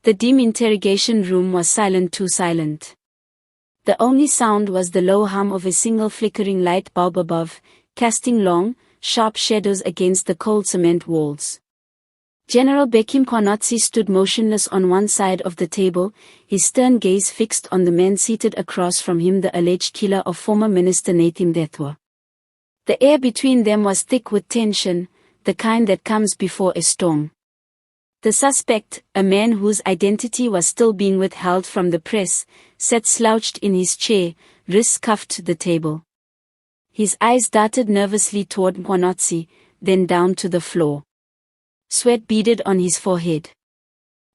The dim interrogation room was silent, too silent. The only sound was the low hum of a single flickering light bulb above, casting long, sharp shadows against the cold cement walls. General Bheki Mkhwanazi stood motionless on one side of the table, his stern gaze fixed on the man seated across from him, the alleged killer of former Minister Nathi Mthethwa. The air between them was thick with tension, the kind that comes before a storm. The suspect, a man whose identity was still being withheld from the press, sat slouched in his chair, wrists cuffed to the table. His eyes darted nervously toward Mkhwanazi, then down to the floor. Sweat beaded on his forehead.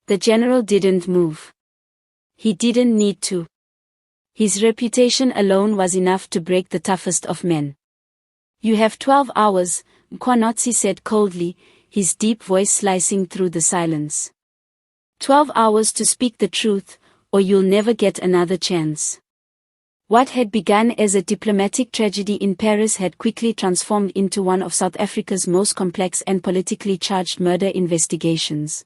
The general didn't move. He didn't need to. His reputation alone was enough to break the toughest of men. "You have 12 hours, Mkhwanazi said coldly, his deep voice slicing through the silence. 12 hours to speak the truth, or you'll never get another chance." What had begun as a diplomatic tragedy in Paris had quickly transformed into one of South Africa's most complex and politically charged murder investigations.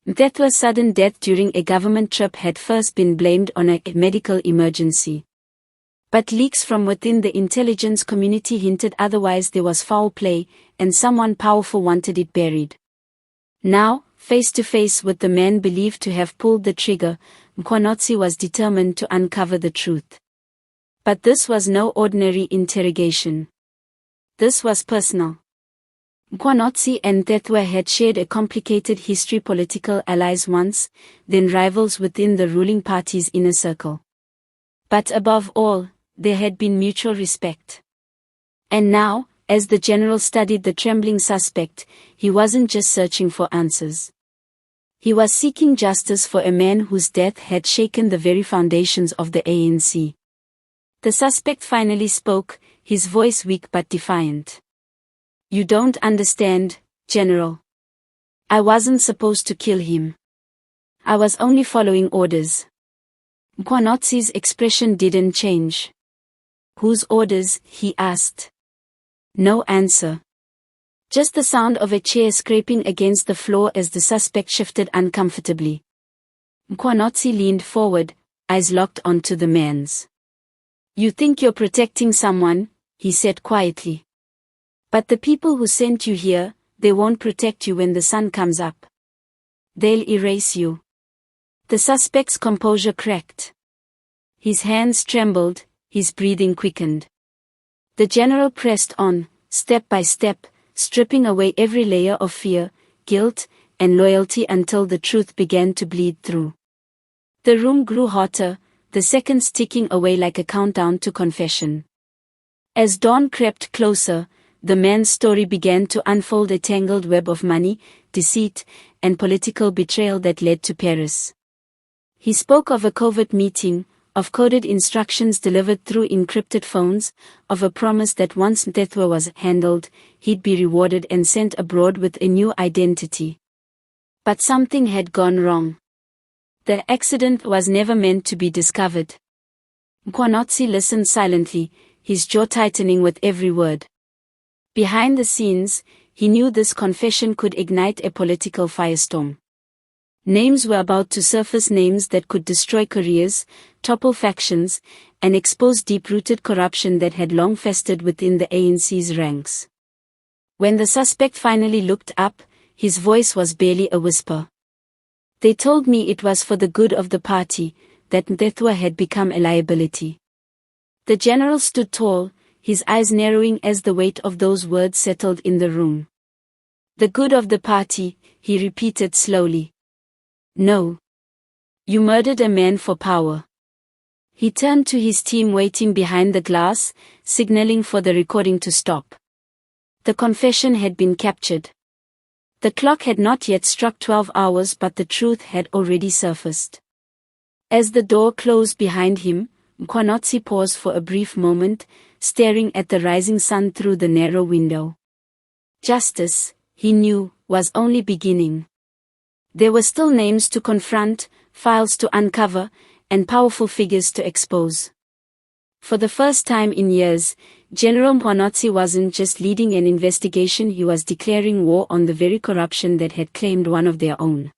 Mthethwa's sudden death during a government trip had first been blamed on a medical emergency. But leaks from within the intelligence community hinted otherwise. There was foul play, and someone powerful wanted it buried. Now, face to face with the man believed to have pulled the trigger, Mkhwanazi was determined to uncover the truth. But this was no ordinary interrogation. This was personal. Mkhwanazi and Mthethwa had shared a complicated history, political allies once, then rivals within the ruling party's inner circle. But above all, there had been mutual respect. And now, as the general studied the trembling suspect, he wasn't just searching for answers. He was seeking justice for a man whose death had shaken the very foundations of the ANC. The suspect finally spoke, his voice weak but defiant. "You don't understand, General. I wasn't supposed to kill him. I was only following orders." Mkhwanazi's expression didn't change. "Whose orders?" he asked. No answer. Just the sound of a chair scraping against the floor as the suspect shifted uncomfortably. Mkhwanazi leaned forward, eyes locked onto the man's. "You think you're protecting someone," he said quietly. "But the people who sent you here, they won't protect you when the sun comes up. They'll erase you." The suspect's composure cracked. His hands trembled, his breathing quickened. The general pressed on, step by step, stripping away every layer of fear, guilt, and loyalty until the truth began to bleed through. The room grew hotter, the seconds ticking away like a countdown to confession. As dawn crept closer, the man's story began to unfold, a tangled web of money, deceit, and political betrayal that led to Paris. He spoke of a covert meeting, of coded instructions delivered through encrypted phones, of a promise that once Mthethwa was handled, he'd be rewarded and sent abroad with a new identity. But something had gone wrong. The accident was never meant to be discovered. Mkhwanazi listened silently, his jaw tightening with every word. Behind the scenes, he knew this confession could ignite a political firestorm. Names were about to surface, names that could destroy careers, topple factions, and expose deep-rooted corruption that had long festered within the ANC's ranks. When the suspect finally looked up, his voice was barely a whisper. "They told me it was for the good of the party, that Mthethwa had become a liability." The general stood tall, his eyes narrowing as the weight of those words settled in the room. "The good of the party," he repeated slowly. "No. You murdered a man for power." He turned to his team waiting behind the glass, signaling for the recording to stop. The confession had been captured. The clock had not yet struck 12 hours, but the truth had already surfaced. As the door closed behind him, Mkhwanazi paused for a brief moment, staring at the rising sun through the narrow window. Justice, he knew, was only beginning. There were still names to confront, files to uncover, and powerful figures to expose. For the first time in years, General Mkhwanazi wasn't just leading an investigation, he was declaring war on the very corruption that had claimed one of their own.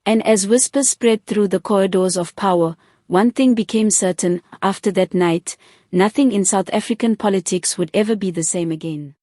And as whispers spread through the corridors of power, one thing became certain: after that night, nothing in South African politics would ever be the same again.